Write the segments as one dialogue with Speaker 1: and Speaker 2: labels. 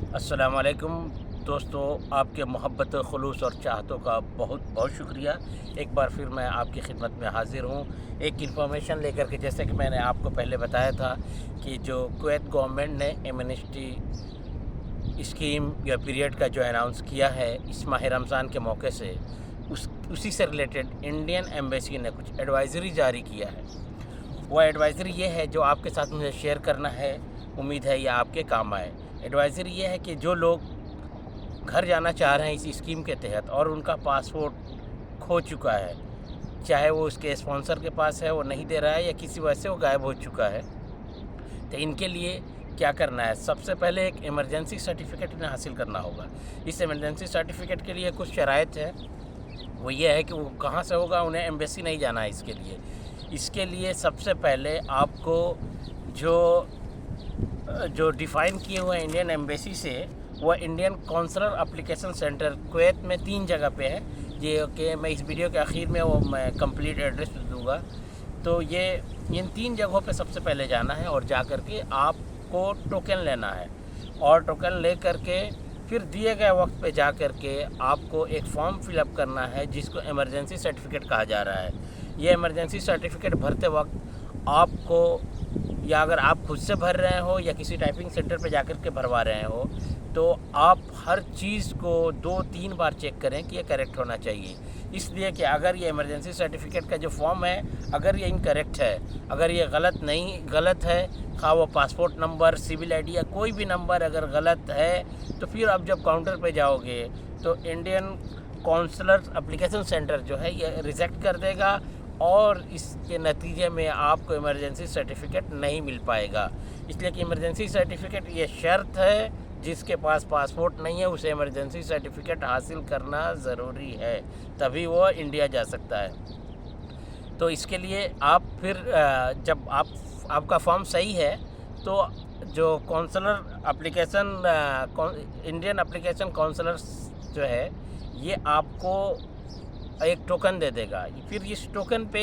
Speaker 1: अस्सलाम वालेकुम दोस्तों, आपके मोहब्बत खुलूस और चाहतों का बहुत बहुत शुक्रिया। एक बार फिर मैं आपकी खिदमत में हाज़िर हूँ एक इन्फॉर्मेशन लेकर के। जैसे कि मैंने आपको पहले बताया था कि जो कुवैत गवर्नमेंट ने एमनेस्टी स्कीम या पीरियड का जो अनाउंस किया है इस माह रमज़ान के मौके से, उसी से रिलेटेड इंडियन एम्बेसी ने कुछ एडवाइज़री जारी किया है। वो एडवाइज़री ये है जो आपके साथ मुझे शेयर करना है, उम्मीद है ये आपके काम आए। एडवाइज़री ये है कि जो लोग घर जाना चाह रहे हैं इस स्कीम के तहत और उनका पासपोर्ट खो चुका है, चाहे वो उसके स्पॉन्सर के पास है, वो नहीं दे रहा है, या किसी वजह से वो गायब हो चुका है, तो इनके लिए क्या करना है। सबसे पहले एक इमरजेंसी सर्टिफिकेट इन्हें हासिल करना होगा। इस इमरजेंसी सर्टिफिकेट के लिए कुछ शराइत है। वो ये है कि वो कहाँ से होगा, उन्हें एम्बेसी नहीं जाना है। इसके लिए सबसे पहले आपको जो डिफ़ाइन किए हुए हैं इंडियन एम्बेसी से, वह Indian consular application centre Kuwait में 3 जगह पे है। ये कि मैं इस वीडियो के आखिर में वो मैं कंप्लीट एड्रेस दूंगा। तो ये इन 3 जगहों पे सबसे पहले जाना है और जा कर के आपको टोकन लेना है, और टोकन ले कर के फिर दिए गए वक्त पे जा कर के आपको एक फॉर्म फिलअप करना है जिसको इमरजेंसी सर्टिफिकेट कहा जा रहा है। ये इमरजेंसी सर्टिफिकेट भरते वक्त आपको, या अगर आप खुद से भर रहे हो या किसी टाइपिंग सेंटर पे जाकर के भरवा रहे हो, तो आप हर चीज़ को 2-3 बार चेक करें कि ये करेक्ट होना चाहिए। इसलिए कि अगर ये इमरजेंसी सर्टिफिकेट का जो फॉर्म है, अगर ये इनकरेक्ट है, अगर ये गलत है, खा वो पासपोर्ट नंबर, सिविल आईडी या कोई भी नंबर अगर गलत है, तो फिर आप जब काउंटर पे जाओगे तो इंडियन कौंसलर एप्लीकेशन सेंटर जो है ये रिजेक्ट कर देगा, और इसके नतीजे में आपको इमरजेंसी सर्टिफिकेट नहीं मिल पाएगा। इसलिए कि इमरजेंसी सर्टिफिकेट ये शर्त है, जिसके पास पासपोर्ट नहीं है उसे इमरजेंसी सर्टिफिकेट हासिल करना ज़रूरी है, तभी वो इंडिया जा सकता है। तो इसके लिए आप फिर जब आपका फॉर्म सही है, तो जो consular application Indian application consular जो है, ये आपको एक टोकन दे देगा। फिर इस टोकन पे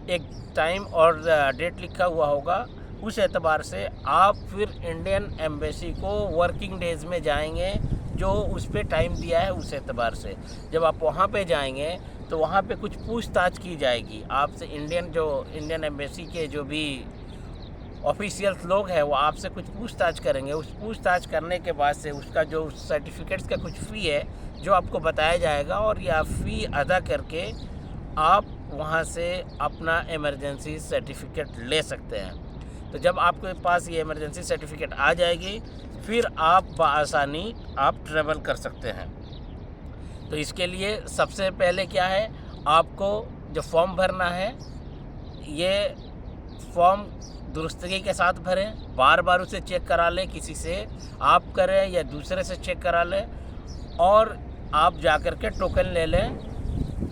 Speaker 1: एक टाइम और डेट लिखा हुआ होगा। उस एतबार से आप फिर इंडियन एम्बेसी को वर्किंग डेज़ में जाएंगे, जो उस पे टाइम दिया है उस एतबार से। जब आप वहाँ पे जाएंगे तो वहाँ पे कुछ पूछताछ की जाएगी आपसे। इंडियन एम्बेसी के जो भी ऑफिशियल्स लोग हैं वो आपसे कुछ पूछताछ करेंगे। उस पूछताछ करने के बाद से उसका जो सर्टिफिकेट्स का कुछ फ़ी है जो आपको बताया जाएगा, और यह फ़ी अदा करके आप वहाँ से अपना इमरजेंसी सर्टिफिकेट ले सकते हैं। तो जब आपके पास ये इमरजेंसी सर्टिफिकेट आ जाएगी, फिर आप बआसानी आप ट्रैवल कर सकते हैं। तो इसके लिए सबसे पहले क्या है, आपको जो फॉर्म भरना है, ये फॉर्म दुरुस्तगी के साथ भरें, बार बार उसे चेक करा लें, किसी से आप करें या दूसरे से चेक करा लें, और आप जा कर के टोकन ले लें।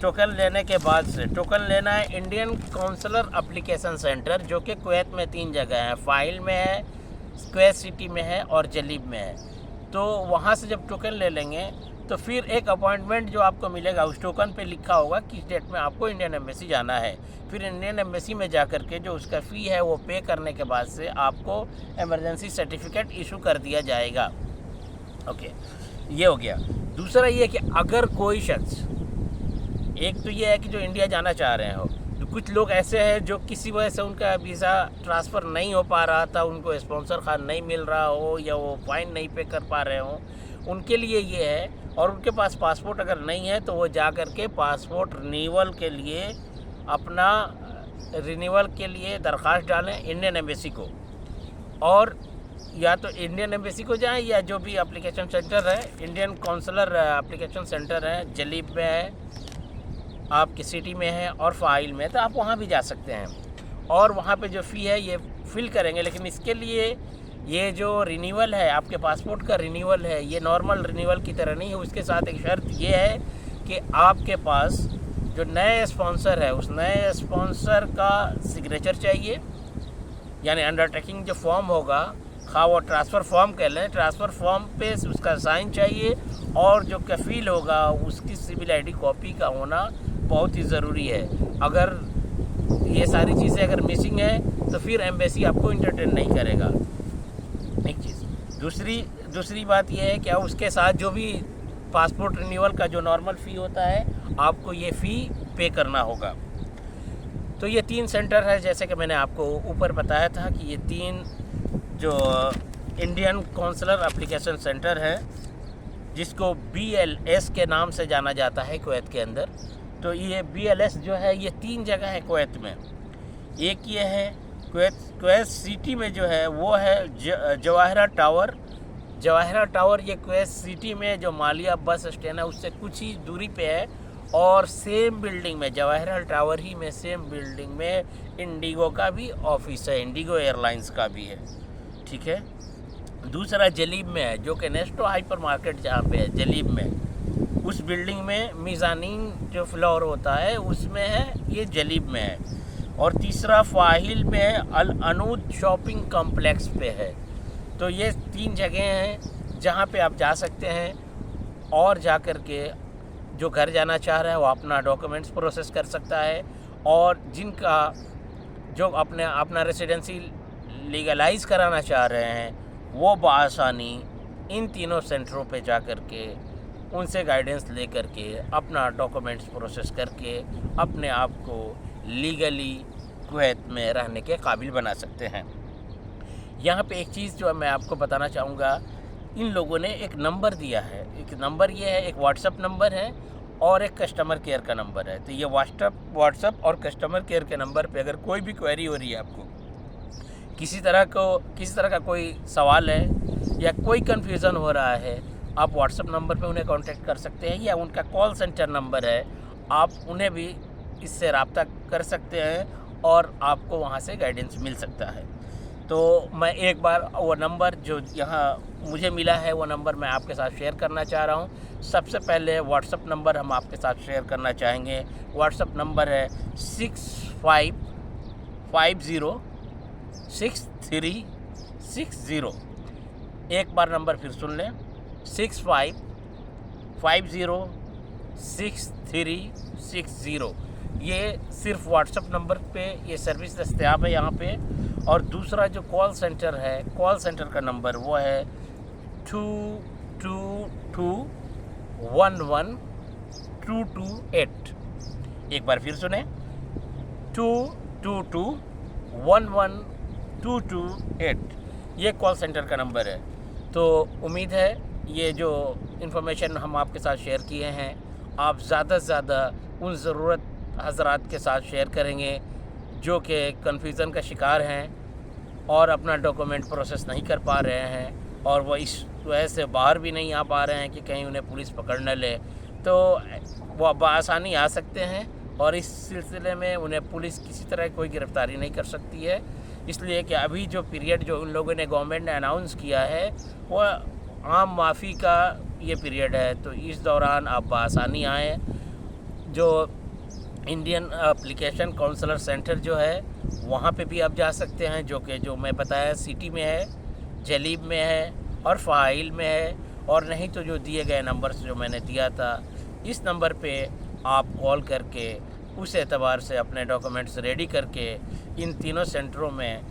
Speaker 1: टोकन लेने के बाद से टोकन लेना है इंडियन काउंसलर एप्लीकेशन सेंटर, जो कि कुवैत में 3 जगह है, फ़ाइल में है, कुवैत सिटी में है और जलीब में है। तो वहाँ से जब टोकन ले लेंगे तो फिर एक अपॉइंटमेंट जो आपको मिलेगा, उस टोकन पे लिखा होगा किस डेट में आपको इंडियन एम्बेसी जाना है। फिर इंडियन एम्बेसी में जा कर के जो उसका फ़ी है वो पे करने के बाद से आपको इमरजेंसी सर्टिफिकेट इशू कर दिया जाएगा। ओके, ये हो गया। दूसरा ये कि अगर कोई शख्स, एक तो ये है कि जो इंडिया जाना चाह रहे हो, तो कुछ लोग ऐसे हैं जो किसी वजह से उनका वीज़ा ट्रांसफ़र नहीं हो पा रहा था, उनको स्पॉन्सर खान नहीं मिल रहा हो, या वो फ़ाइन नहीं पे कर पा रहे हो, उनके लिए ये है। और उनके पास पासपोर्ट अगर नहीं है तो वो जा कर के पासपोर्ट रिन्यूअल के लिए दरख्वास्त डालें इंडियन एम्बेसी को, और या तो इंडियन एम्बेसी को जाएं, या जो भी एप्लीकेशन सेंटर है, इंडियन काउंसलर एप्लीकेशन सेंटर है, जलीब में है, आपकी सिटी में है और फ़ाइल में, तो आप वहाँ भी जा सकते हैं। और वहाँ पे जो फ़ी है ये फिल करेंगे। लेकिन इसके लिए ये जो रिन्यूअल है, आपके पासपोर्ट का रिन्यूअल है, ये नॉर्मल रिन्यूअल की तरह नहीं है। उसके साथ एक शर्त ये है कि आपके पास जो नए स्पॉन्सर है, उस नए स्पॉन्सर का सिग्नेचर चाहिए, यानी अंडरटेकिंग जो फॉर्म होगा, खा वो ट्रांसफ़र फॉर्म कह लें, ट्रांसफ़र फॉर्म पे उसका साइन चाहिए, और जो कफ़ील होगा उसकी सिविल आईडी कॉपी का होना बहुत ही ज़रूरी है। अगर ये सारी चीज़ें अगर मिसिंग है तो फिर एम्बेसी आपको इंटरटेन नहीं करेगा। एक चीज़ दूसरी बात यह है कि उसके साथ जो भी पासपोर्ट रिन्यूअल का जो नॉर्मल फ़ी होता है, आपको ये फ़ी पे करना होगा। तो ये 3 सेंटर है, जैसे कि मैंने आपको ऊपर बताया था कि ये 3 जो इंडियन कौंसलर एप्लीकेशन सेंटर है, जिसको BLS के नाम से जाना जाता है कुवैत के अंदर। तो ये BLS जो है, ये 3 जगह है कुवैत में। एक ये है कुवैत सिटी में जो है वो है जवाहरा टावर। ये कुवैत सिटी में जो मालिया बस स्टैंड है उससे कुछ ही दूरी पे है, और सेम बिल्डिंग में, जवाहरा टावर ही में सेम बिल्डिंग में इंडिगो का भी ऑफिस है, इंडिगो एयरलाइंस का भी है। ठीक है। दूसरा जलीब में है, जो कि नेस्टो हाइपर मार्केट जहाँ पे है जलीब में, उस बिल्डिंग में मीज़ानीन जो फ्लोर होता है उसमें है, ये जलीब में है। और तीसरा फाहिल में है, अल अनूद शॉपिंग कॉम्प्लेक्स पे है। तो ये 3 जगह हैं जहाँ पे आप जा सकते हैं, और जा कर के जो घर जाना चाह रहा है वो अपना डॉक्यूमेंट्स प्रोसेस कर सकता है, और जिनका जो अपना रेसिडेंसी लीगलाइज कराना चाह रहे हैं वो बआसानी इन तीनों सेंटरों पे जा कर के उनसे गाइडेंस ले कर के अपना डॉक्यूमेंट्स प्रोसेस करके अपने आप को लीगली कुवैत में रहने के काबिल बना सकते हैं। यहाँ पे एक चीज़ जो मैं आपको बताना चाहूँगा, इन लोगों ने एक नंबर दिया है। एक नंबर ये है, एक व्हाट्सअप नंबर है और एक कस्टमर केयर का नंबर है। तो ये व्हाट्सअप और कस्टमर केयर के नंबर पे अगर कोई भी क्वेरी हो रही है, आपको किसी तरह का कोई सवाल है या कोई कन्फ्यूज़न हो रहा है, आप व्हाट्सअप नंबर पे उन्हें कांटेक्ट कर सकते हैं, या उनका कॉल सेंटर नंबर है, आप उन्हें भी इससे रब्ता कर सकते हैं और आपको वहाँ से गाइडेंस मिल सकता है। तो मैं एक बार वो नंबर जो यहाँ मुझे मिला है वो नंबर मैं आपके साथ शेयर करना चाह रहा हूँ। सबसे पहले व्हाट्सअप नंबर हम आपके साथ शेयर करना चाहेंगे। व्हाट्सअप नंबर है 65506360। एक बार नंबर फिर सुन लें, 65506360। ये सिर्फ व्हाट्सअप नंबर पे ये सर्विस दस्तयाब है यहाँ पे। और दूसरा जो कॉल सेंटर है, कॉल सेंटर का नंबर वो है 222112228। एक बार फिर सुने, 222112228। ये कॉल सेंटर का नंबर है। तो उम्मीद है ये जो इन्फॉर्मेशन हम आपके साथ शेयर किए हैं, आप ज़्यादा से ज़्यादा उन ज़रूरत हज़रात के साथ शेयर करेंगे जो कि कन्फ्यूज़न का शिकार हैं और अपना डॉक्यूमेंट प्रोसेस नहीं कर पा रहे हैं, और वो इस वजह से बाहर भी नहीं आ पा रहे हैं कि कहीं उन्हें पुलिस पकड़ न ले। तो वो बआसानी आ सकते हैं और इस सिलसिले में उन्हें पुलिस किसी तरह कोई गिरफ़्तारी नहीं कर सकती है, इसलिए कि अभी जो पीरियड जो उन लोगों ने गवर्नमेंट ने अनाउंस किया है वो आम माफ़ी का ये पीरियड है। तो इस दौरान आप बआसानी आएँ। जो इंडियन एप्लीकेशन काउंसलर सेंटर जो है वहाँ पे भी आप जा सकते हैं, जो मैं बताया सिटी में है, जलीब में है और फ़ाइल में है। और नहीं तो जो दिए गए नंबर्स जो मैंने दिया था, इस नंबर पे आप कॉल करके उस एतबार से अपने डॉक्यूमेंट्स रेडी करके इन तीनों सेंटरों में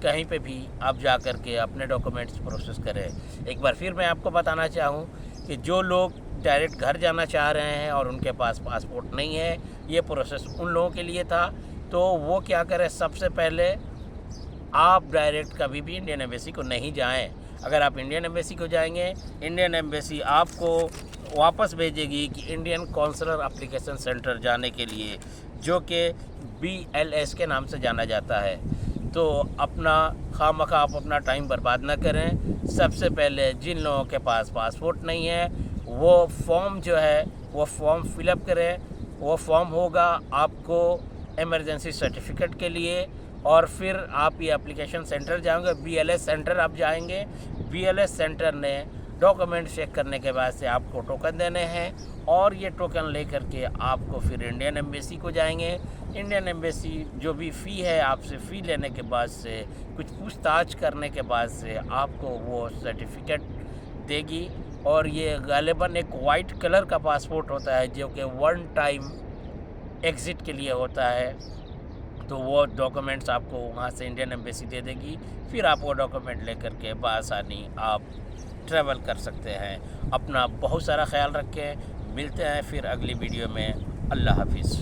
Speaker 1: कहीं पे भी आप जा कर के अपने डॉक्यूमेंट्स प्रोसेस करें। एक बार फिर मैं आपको बताना चाहूँ कि जो लोग डायरेक्ट घर जाना चाह रहे हैं और उनके पास पासपोर्ट नहीं है, ये प्रोसेस उन लोगों के लिए था। तो वो क्या करें, सबसे पहले आप डायरेक्ट कभी भी इंडियन एम्बेसी को नहीं जाएं। अगर आप इंडियन एम्बेसी को जाएंगे, इंडियन एम्बेसी आपको वापस भेजेगी कि इंडियन कौंसलर एप्लीकेशन सेंटर जाने के लिए, जो कि BLS के नाम से जाना जाता है। तो अपना खामखा आप अपना टाइम बर्बाद ना करें। सबसे पहले जिन लोगों के पास पासपोर्ट नहीं है वो फॉर्म जो है वो फॉर्म फिलअप करें। वो फॉर्म होगा आपको इमरजेंसी सर्टिफिकेट के लिए, और फिर आप ये एप्लीकेशन सेंटर जाएंगे, BLS सेंटर आप जाएंगे। BLS सेंटर ने डॉक्यूमेंट चेक करने के बाद से आपको टोकन देने हैं, और ये टोकन लेकर के आपको फिर इंडियन एम्बेसी को जाएंगे। इंडियन एम्बेसी जो भी फ़ी है आपसे फ़ी लेने के बाद से, कुछ पूछताछ करने के बाद से आपको वो सर्टिफिकेट देगी। और ये गालिबन एक वाइट कलर का पासपोर्ट होता है जो कि 1 टाइम एग्ज़िट के लिए होता है। तो वो डॉक्यूमेंट्स आपको वहाँ से इंडियन एम्बेसी दे देगी। फिर आप वो डॉक्यूमेंट लेकर के बआसानी आप ट्रैवल कर सकते हैं। अपना बहुत सारा ख्याल रखें। मिलते हैं फिर अगली वीडियो में। अल्लाह हाफिज़।